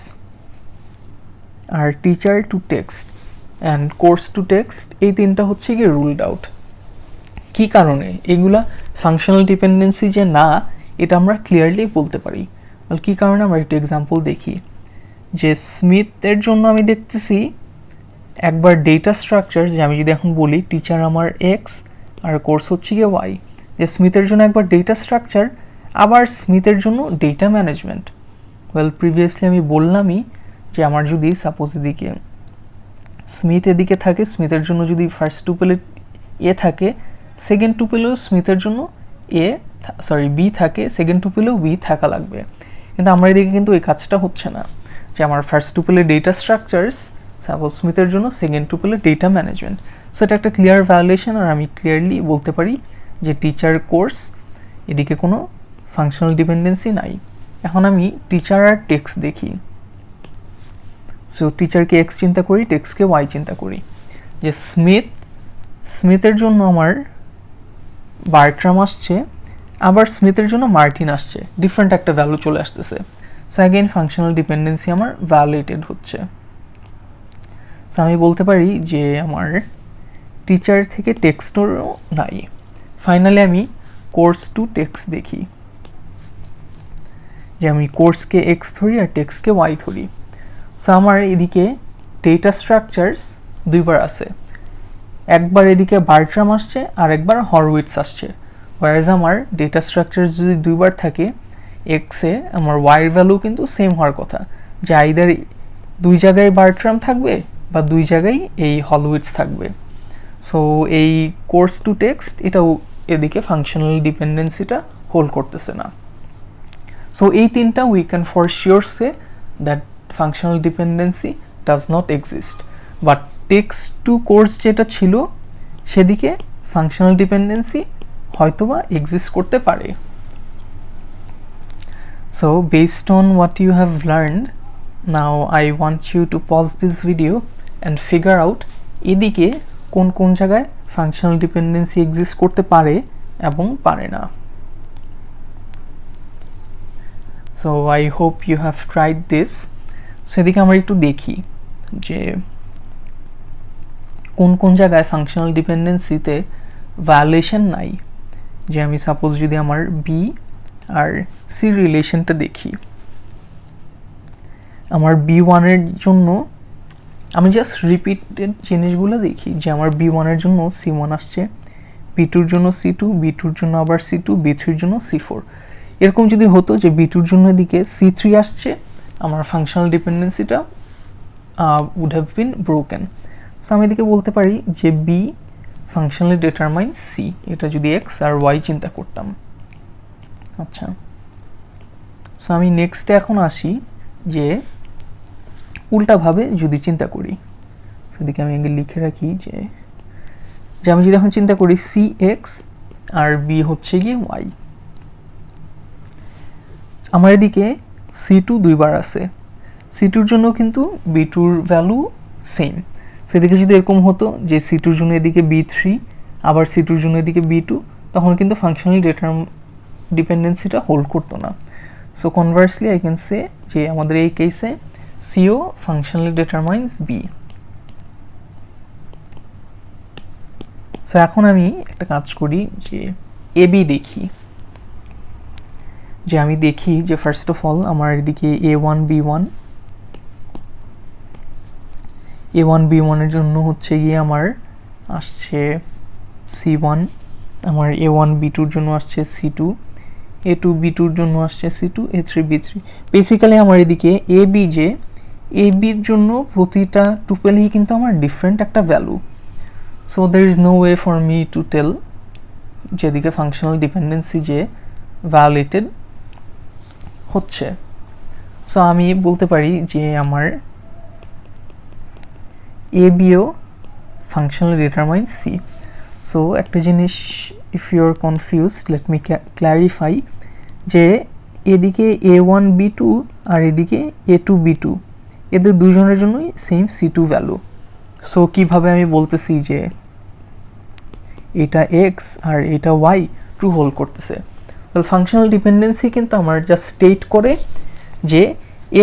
Speaker 1: আর teacher to text and course to text এই তিনটা হচ্ছে গিয়ে রুলড আউট। কী কারণে? এগুলা ফাংশনাল ডিপেন্ডেন্সি যে না এটা আমরা ক্লিয়ারলি বলতে পারি। কী কারণে আমরা একটু এক্সাম্পল দেখি, যে স্মিথের জন্য আমি দেখতেছি একবার ডেটা স্ট্রাকচার, যে আমি যদি এখন বলি টিচার আমার এক্স আর কোর্স হচ্ছে গিয়ে ওয়াই, যে স্মিথের জন্য একবার ডেটা স্ট্রাকচার আবার স্মিথের জন্য ডেটা ম্যানেজমেন্ট। ওয়েল প্রিভিয়াসলি আমি বললামই যে আমার যদি সাপোজ এদিকে স্মিথ এদিকে থাকে, স্মিথের জন্য যদি ফার্স্ট টুপেলে এ থাকে, সেকেন্ড টুপেলেও স্মিথের জন্য বি থাকে, সেকেন্ড টুপেলেও বি থাকা লাগবে। কিন্তু আমার এদিকে কিন্তু এই কাজটা হচ্ছে না, যে আমার ফার্স্ট টুপেলে ডেটা স্ট্রাকচারস সাপোজ স্মিথের জন্য, সেকেন্ড টুপেলে ডেটা ম্যানেজমেন্ট। সো এটা একটা ক্লিয়ার ভায়োলেশন, আর আমি ক্লিয়ারলি বলতে পারি যে টিচার কোর্স এদিকে কোনো ফাংশনাল ডিপেন্ডেন্সি নাই। এখন আমি টিচার আর টেক্সট দেখি। সো টিচারকে এক্স চিন্তা করি, টেক্সটকে ওয়াই চিন্তা করি, যে স্মিথের জন্য আমার বার্ট্রাম আসছে, আবার স্মিথের জন্য মার্টিন আসছে, ডিফারেন্ট একটা ভ্যালু চলে আসতেছে। সো অ্যাগেইন ফাংশনাল ডিপেন্ডেন্সি আমার ভ্যালিডেটেড হচ্ছে। সো আমি বলতে পারি যে আমার টিচার থেকে টেক্সটও নাই। ফাইনালি আমি কোর্স টু টেক্সট দেখি, যে আমি কোর্সকে এক্স ধরি আর টেক্সটকে ওয়াই ধরি। সো আমার এদিকে ডেটা স্ট্রাকচারস দুইবার আছে, একবার এদিকে বার্ট্রাম আসছে আর একবার হরউইটস আসছে। ওয়ারেজ আমার ডেটা স্ট্রাকচার যদি দুইবার থাকে, এক্সে আমার ওয়াইয়ের ভ্যালু কিন্তু সেম হওয়ার কথা, যে আইদার দুই জায়গায় বারট্রাম থাকবে বা দুই জায়গায় এই হলউইটস থাকবে। সো এই কোর্স টু টেক্সট এটাও এদিকে ফাংশনাল ডিপেন্ডেন্সিটা হোল্ড করতেছে না। সো এই তিনটা we can for sure say that functional dependency does not exist, but text to course যেটা ছিল সেদিকে ফাংশনাল ডিপেন্ডেন্সি হয়তোবা এক্সিস্ট করতে পারে। So based on what you have learned, now I want you to pause this video and figure out এদিকে কোন কোন জায়গায় ফাংশনাল ডিপেন্ডেন্সি এক্সিস্ট করতে পারে এবং পারে না। So I hope you have tried this. So এদিকে আমরা একটু দেখি যে কোন কোন জায়গায় ফাংশনাল ডিপেন্ডেন্সিতে ভায়োলেশন নাই। যে আমি সাপোজ যদি আমার বি আর সি রিলেশনটা দেখি, আমার B1 জন্য আমি জাস্ট রিপিটেড জিনিসগুলো দেখি, যে আমার B1 জন্য C1 আসছে, B2 জন্য C2, B2 জন্য আবার C2, B3 জন্য C4। এরকম যদি হতো যে B2 জন্য এদিকে C3 আসছে, আমার ফাংশনাল ডিপেন্ডেন্সিটা would have been broken. So আমি এদিকে বলতে পারি যে B ফাংশনালি ডিটারমাইন C, এটা যদি X আর Y চিন্তা করতাম। আচ্ছা, সো আমি নেক্সটে এখন আসি যে উল্টাভাবে যদি চিন্তা করি। সো এদিকে আমি আগে লিখে রাখি যে আমি যদি এখন চিন্তা করি CX আর B হচ্ছে গিয়ে Y, আমার এদিকে C2 দুইবার আছে, C2-র জন্য কিন্তু B2-র ভ্যালু সেম। সো এদিকে যদি এরকম হতো যে C2-র জন্য এদিকে B3 আবার C2-র জন্য এদিকে B2, তখন কিন্তু ফাংশনাল ডিপেন্ডেন্সিটা হোল্ড করতো না। So conversely I can say যে আমাদের এই কেসে CO functionally determines B। So এখন আমি একটা কাজ করি যে AB দেখি, যে আমি দেখি যে ফার্স্ট অফ অল আমার এদিকে A1 B1 এর জন্য হচ্ছে গিয়ে আমার আসছে C1, আমার A1 B2-র জন্য আসছে C2, A2 B2-র জন্য আসছে C2, A3 B3। বেসিক্যালি আমার এদিকে AB যে AB-র জন্য প্রতিটা টুপেলই কিন্তু আমার ডিফারেন্ট একটা value. So there is no way for me to tell যেদিকে ফাংশনাল ডিপেন্ডেন্সি যে ভায়োলেটেড হচ্ছে। সো আমি বলতে পারি যে আমার ABও ফাংশনালি ডিটারমাইন্স C। সো একটা জিনিস if you are confused let me clarify, যে এদিকে A1 B2 আর এদিকে A2 B2 এদের দুজনের জন্যই সেম C2 ভ্যালু। সো কিভাবে আমি বলতেছি যে এটা X আর এটা Y ট্রু হোল্ড করতেছে? ওয়েল, ফাংশনাল ডিপেন্ডেন্সি কিন্তু আমার জাস্ট স্টেট করে যে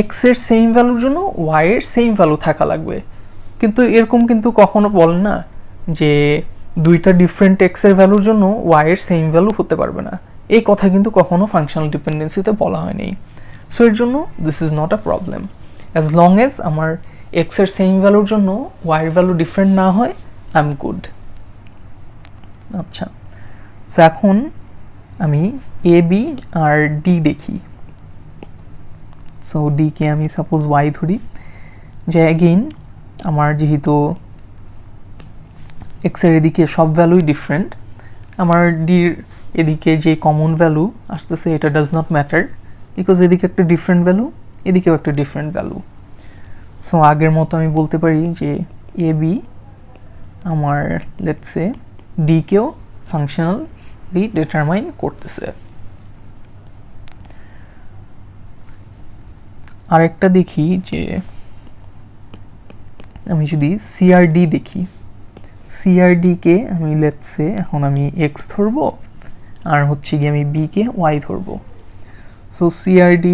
Speaker 1: X এর সেম ভ্যালুর জন্য Y এর সেম ভ্যালু থাকা লাগবে, কিন্তু এরকম কিন্তু কখনো বলে না যে দুইটা ডিফারেন্ট X এর ভ্যালুর জন্য Y এর সেম ভ্যালু হতে পারবে না। এই কথা কিন্তু কখনো ফাংশনাল ডিপেন্ডেন্সিতে বলা হয়নি। সো এর জন্য this is not a problem, as long age আমার X এর সেম ভ্যালুর জন্য Y এর ভ্যালু ডিফারেন্ট না হয়, আই এম গুড। আচ্ছা, সো এখন আমি AB আর D দেখি। সো D কে আমি সাপোজ Y ধরি, যে অ্যাগেইন আমার যেহেতু X এর এদিকে সব ভ্যালুই ডিফারেন্ট, আমার ডির এদিকে যে কমন ভ্যালু আসতেছে এটা ডাজ নট ম্যাটার, বিকজ এদিকে একটা ডিফারেন্ট ভ্যালু, এদিকেও একটা ডিফারেন্ট ভ্যালু। সো আগের মতো আমি বলতে পারি যে AB আমার লেটস সে ডিকেও ফাংশনালি ডিটারমাইন করতেছে। আরেকটা দেখি যে আমি যদি CRD দেখি, CRD কে আমি লেটস সে এখন আমি X ধরবো আর হচ্ছে গিয়ে আমি B কে Y ধরবো। সো CRD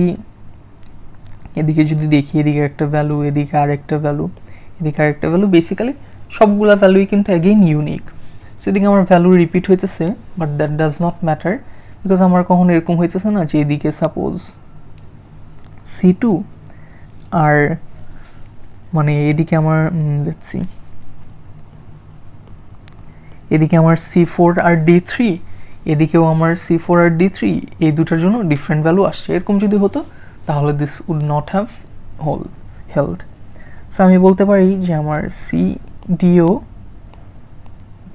Speaker 1: এদিকে যদি দেখি, এদিকে একটা ভ্যালু, এদিকে আরেকটা ভ্যালু, এদিকে আরেকটা ভ্যালু, বেসিক্যালি সবগুলা ভ্যালুই কিন্তু অ্যাগেইন ইউনিক। সো এদিকে আমার ভ্যালু রিপিট হইতেছে, but that does not matter, because আমার কখনো এরকম হইতেছে না যে এদিকে সাপোজ C2 আর মানে এদিকে আমার লেটস সি এদিকে আমার C4 আর D3, এদিকেও আমার C4 আর D3 এই দুটার জন্য ডিফারেন্ট ভ্যালু আসছে। এরকম যদি হতো তাহলে this would not have held. So আমি বলতে পারি যে আমার CDO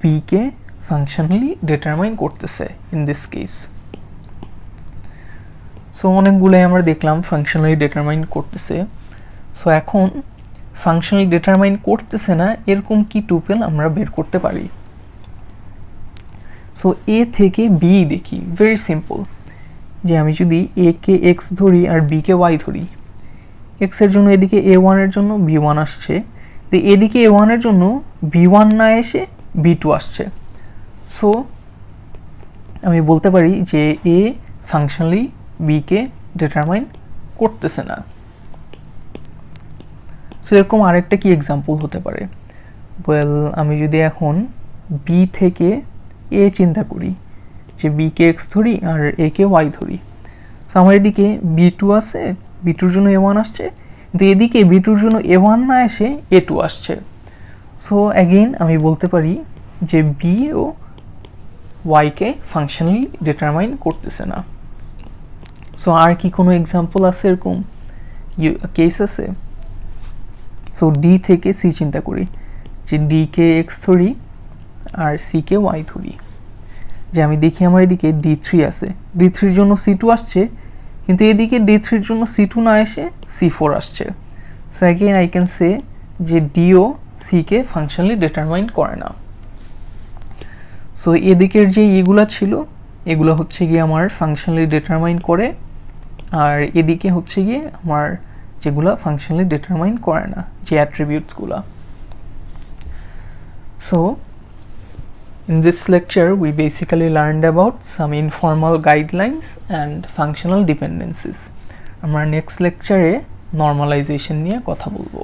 Speaker 1: B কে ফাংশনালি ডিটারমাইন করতেছে ইন দিস কেস। সো অনেকগুলোই আমরা দেখলাম ফাংশনালি ডিটারমাইন করতেছে। সো এখন ফাংশনালি ডিটারমাইন করতেছে না এরকম কি টুপেল আমরা বের করতে পারি। সো এ থেকে বি দেখি, ভেরি সিম্পল, যে আমি যদি এ কে এক্স ধরি আর বি কে ওয়াই ধরি, এক্সের জন্য এদিকে A1 এর জন্য B1 আসছে, তো এদিকে A1 এর জন্য B1 না এসে B2 আসছে। সো আমি বলতে পারি যে এ ফাংশনালি বি কে ডিটারমাইন করতেছে না। সো এরকম আরেকটা কি এক্সাম্পল হতে পারে, ওয়েল আমি যদি এখন বি থেকে এ চিন্তা করি, যে বি কে এক্স ধরি আর এ কে ওয়াই ধরি, সো আমার এদিকে B2 আছে, B2 এর জন্য A1 আসছে, কিন্তু এদিকে B2 এর জন্য A1 না এসে A2 আসছে। সো অ্যাগেইন আমি বলতে পারি যে বি ও ওয়াই কে ফাংশনালি ডিটারমাইন করতেছে না। সো আর কি কোনো এক্সাম্পল আছে এরকম কেস আছে? সো ডি থেকে সি চিন্তা করি, যে ডি কে এক্স ধরি আর সি কে ওয়াই ধরি, যে আমি দেখি আমার এদিকে D3 আছে, D3 জন্য C2 আসছে, কিন্তু এদিকে D3 জন্য C2 না এসে C4 আসছে। So again I can say যে deo C K functionally determine করে না। সো এদিকের যে এগুলা ছিল এগুলো হচ্ছে গিয়ে আমার ফাংশনালি ডিটারমাইন করে, আর এদিকে হচ্ছে গিয়ে আমার যেগুলা ফাংশনালি ডিটারমাইন করে না, যে অ্যাট্রিবিউটসগুলা। So in this lecture we basically learned about some informal guidelines and functional dependencies. আমরা নেক্সট লেকচারে নর্মালাইজেশন নিয়ে কথা বলবো।